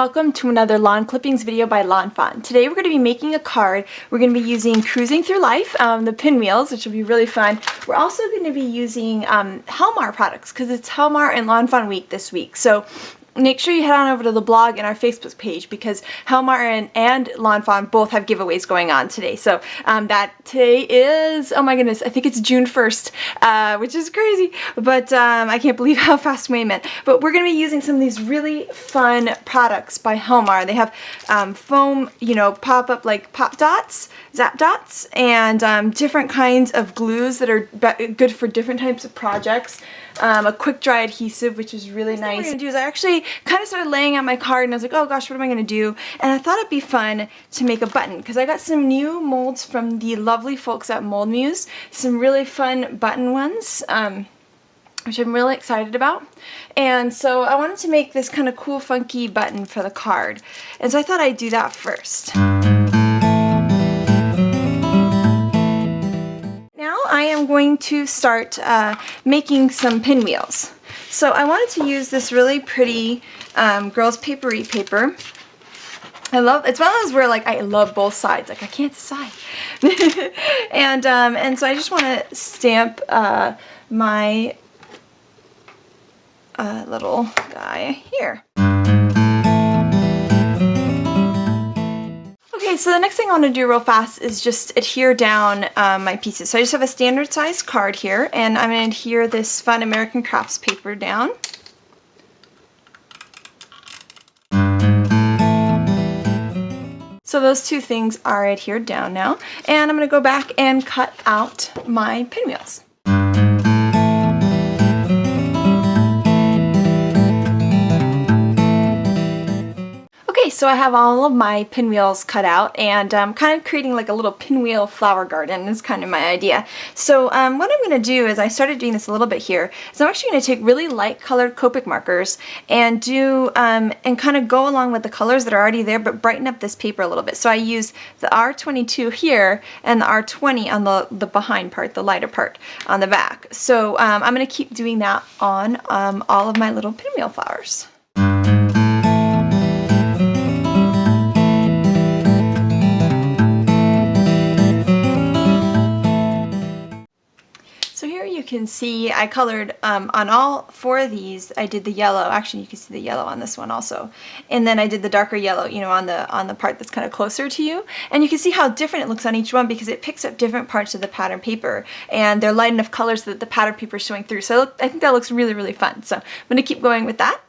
welcome to another lawn clippings video by Lawn Fawn. Today we're going to be making a card. We're going to be using Cruising Through Life, the pinwheels, which will be really fun. We're also going to be using Helmar products because it's Helmar and Lawn Fawn week this week. So make sure you head on over to the blog and our Facebook page because Helmar and Lawn Fawn both have giveaways going on today. So that today is, oh my goodness, I think it's June 1st, which is crazy, but I can't believe how fast we went. But we're going to be using some of these really fun products by Helmar. They have foam, pop-up like pop dots, zap dots, and different kinds of glues that are good for different types of projects. A quick dry adhesive, which is really nice. What I'm going to do is I actually kind of started laying out my card and I was like, oh gosh, what am I going to do? And I thought it'd be fun to make a button because I got some new molds from the lovely folks at Mold Muse, some really fun button ones, which I'm really excited about. And so I wanted to make this kind of cool, funky button for the card. And so I thought I'd do that first. I am going to start making some pinwheels. So I wanted to use this really pretty girls papery paper. It's one of those where like I love both sides, like I can't decide. and so I just want to stamp my little guy here. Okay, so the next thing I want to do real fast is just adhere down my pieces. So I just have a standard size card here, and I'm going to adhere this fun American Crafts paper down. So those two things are adhered down now, and I'm going to go back and cut out my pinwheels. So I have all of my pinwheels cut out, and I'm kind of creating like a little pinwheel flower garden is kind of my idea. So what I'm going to do is I started doing this a little bit here. So I'm actually going to take really light colored Copic markers and do and kind of go along with the colors that are already there, but brighten up this paper a little bit. So I use the R22 here and the R20 on the behind part, the lighter part on the back. So I'm going to keep doing that on all of my little pinwheel flowers. You can see I colored on all four of these. I did the yellow. Actually, you can see the yellow on this one also, and then I did the darker yellow, on the part that's kind of closer to you. And you can see how different it looks on each one because it picks up different parts of the pattern paper, and they're light enough colors that the pattern paper is showing through. So I think that looks really, really fun. So I'm going to keep going with that.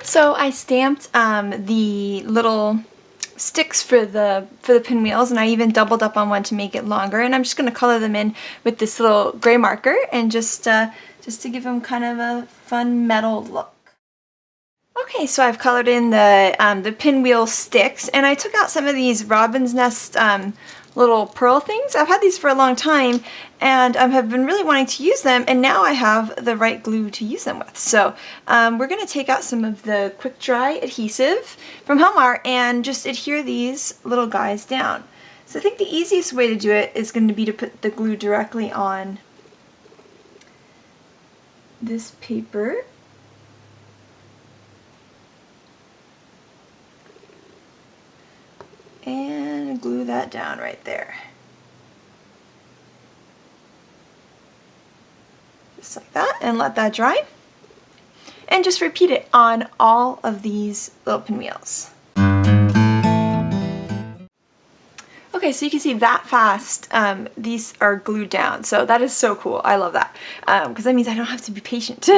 So I stamped the little sticks for the pinwheels, and I even doubled up on one to make it longer. And I'm just going to color them in with this little gray marker, and just to give them kind of a fun metal look. Okay, so I've colored in the pinwheel sticks, and I took out some of these robin's nest little pearl things. I've had these for a long time, and have been really wanting to use them, and now I have the right glue to use them with. So we're going to take out some of the quick dry adhesive from Helmar and just adhere these little guys down. So I think the easiest way to do it is going to be to put the glue directly on this paper. And glue that down right there. Just like that, and let that dry. And just repeat it on all of these little pinwheels. Okay, so you can see that fast these are glued down. So that is so cool. I love that because that means I don't have to be patient.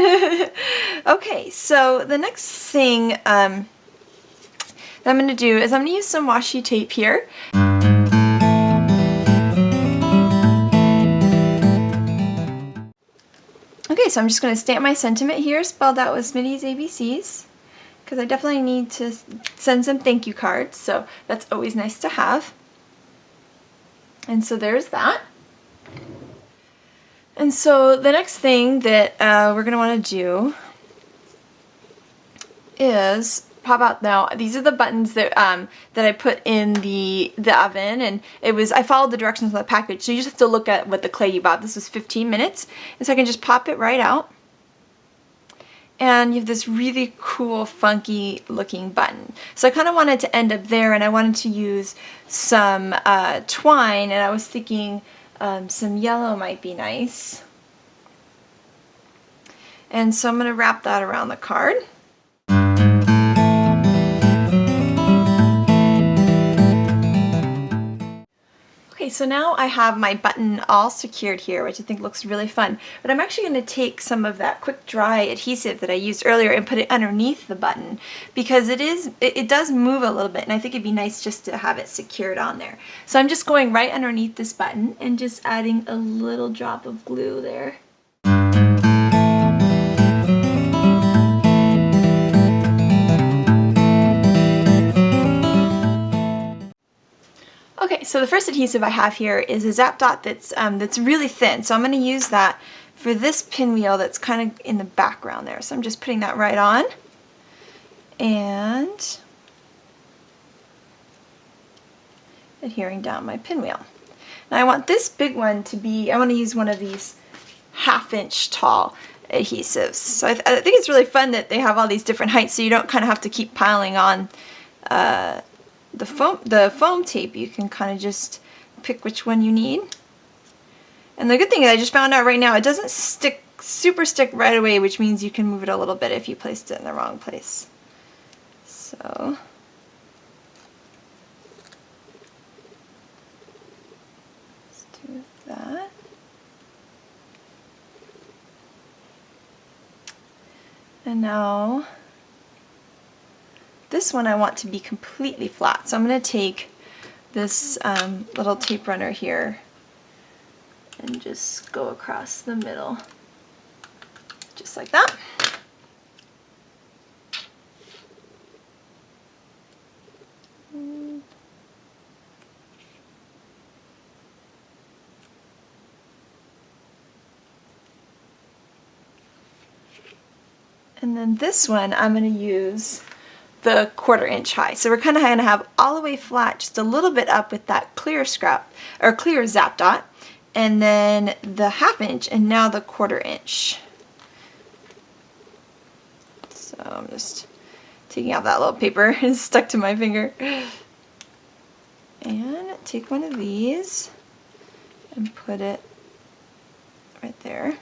Okay, so the next thing that I'm going to do is I'm going to use some washi tape here. Okay, so I'm just going to stamp my sentiment here, spelled out with Smitty's ABCs, because I definitely need to send some thank you cards, so that's always nice to have. And so there's that. And so the next thing that we're going to want to do is pop out. Now these are the buttons that that I put in the oven, and I followed the directions on the package, so you just have to look at what the clay you bought. This was 15 minutes, and so I can just pop it right out, and you have this really cool funky looking button. So I kind of wanted to end up there, and I wanted to use some twine, and I was thinking some yellow might be nice, and so I'm going to wrap that around the card. Okay, so now I have my button all secured here, which I think looks really fun. But I'm actually going to take some of that quick dry adhesive that I used earlier and put it underneath the button, because it does move a little bit, and I think it'd be nice just to have it secured on there. So I'm just going right underneath this button and just adding a little drop of glue there. Okay, so the first adhesive I have here is a Zap Dot that's really thin, so I'm going to use that for this pinwheel that's kind of in the background there. So I'm just putting that right on, and adhering down my pinwheel. Now I want this big one to be, I want to use one of these 1/2 inch tall adhesives. So I think it's really fun that they have all these different heights, so you don't kind of have to keep piling on the foam tape. You can kind of just pick which one you need. And the good thing is I just found out right now, it doesn't stick right away, which means you can move it a little bit if you placed it in the wrong place. So let's do that. And now this one I want to be completely flat, so I'm going to take this little tape runner here and just go across the middle, just like that. And then this one I'm going to use the 1/4 inch high. So we're kind of going to have all the way flat, just a little bit up with that clear scrap, or clear Zap Dot, and then the 1/2 inch, and now the 1/4 inch. So I'm just taking out that little paper, it's stuck to my finger. And take one of these and put it right there.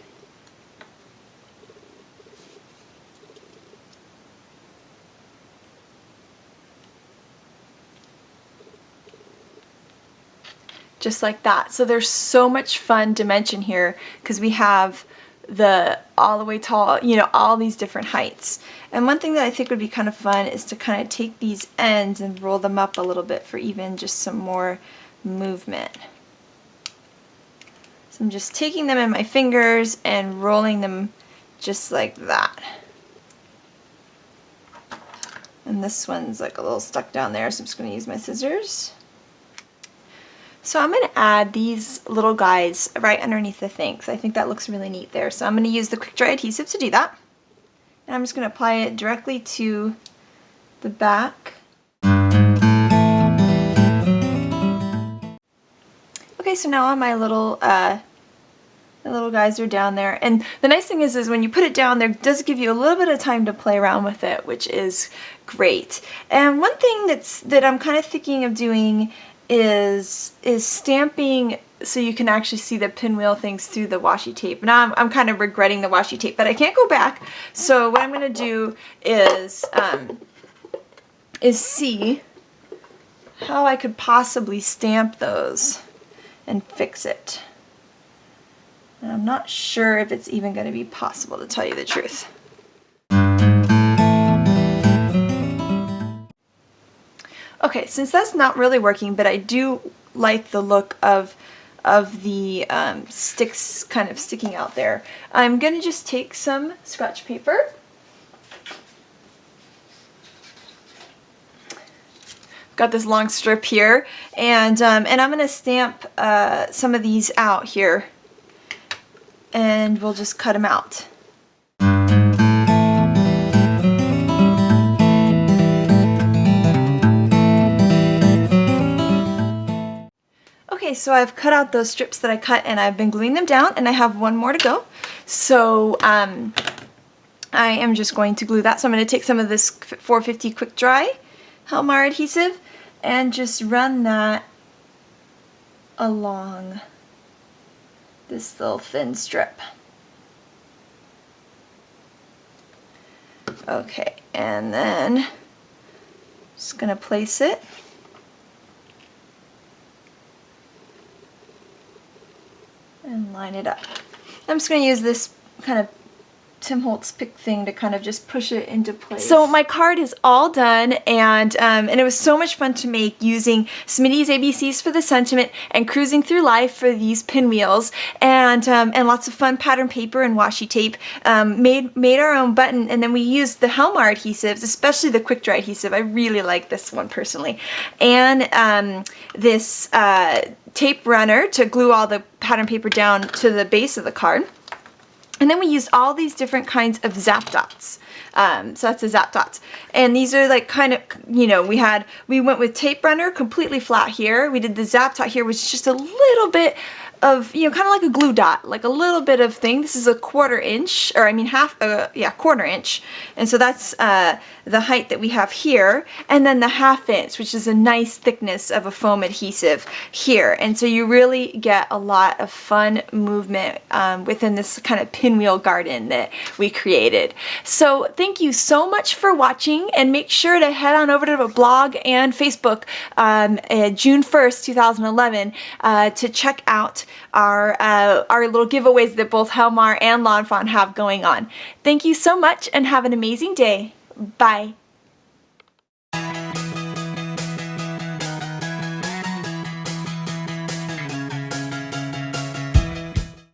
Just like that. So there's so much fun dimension here, because we have the all the way tall, you know, all these different heights. And one thing that I think would be kind of fun is to kind of take these ends and roll them up a little bit for even just some more movement. So I'm just taking them in my fingers and rolling them just like that. And this one's like a little stuck down there, so I'm just going to use my scissors. So I'm going to add these little guys right underneath the thing, because I think that looks really neat there. So I'm going to use the quick dry adhesive to do that. And I'm just going to apply it directly to the back. Okay, so now all my little guys are down there. And the nice thing is when you put it down there, it does give you a little bit of time to play around with it, which is great. And one thing that I'm kind of thinking of doing is stamping, so you can actually see the pinwheel things through the washi tape. Now I'm kind of regretting the washi tape, but I can't go back. So what I'm going to do is see how I could possibly stamp those and fix it. And I'm not sure if it's even going to be possible, to tell you the truth. Okay, since that's not really working, but I do like the look of of the sticks kind of sticking out there. I'm going to just take some scratch paper. Got this long strip here, and I'm going to stamp some of these out here, and we'll just cut them out. Okay, so I've cut out those strips that I cut, and I've been gluing them down, and I have one more to go. So I am just going to glue that. So I'm going to take some of this 450 quick dry Helmar adhesive and just run that along this little thin strip. Okay, and then just going to place it. And line it up. I'm just going to use this kind of Tim Holtz pick thing to kind of just push it into place. So my card is all done, and it was so much fun to make using Smitty's ABCs for the sentiment and Cruising Through Life for these pinwheels, and lots of fun pattern paper and washi tape. Made our own button, and then we used the Helmar adhesives, especially the quick dry adhesive. I really like this one personally, and this tape runner to glue all the pattern paper down to the base of the card. And then we used all these different kinds of zap dots. So that's the zap dots. And these are like kind of, you know, we went with tape runner completely flat here. We did the zap dot here, which is just a little bit of, you know, kind of like a glue dot, like a little bit of thing. This is a 1/4 inch, or I mean half, 1/4 inch. And so that's the height that we have here. And then the 1/2 inch, which is a nice thickness of a foam adhesive here. And so you really get a lot of fun movement within this kind of pinwheel garden that we created. So thank you so much for watching, and make sure to head on over to the blog and Facebook June 1st, 2011 to check out our little giveaways that both Helmar and Lawn Fawn have going on. Thank you so much, and have an amazing day. Bye.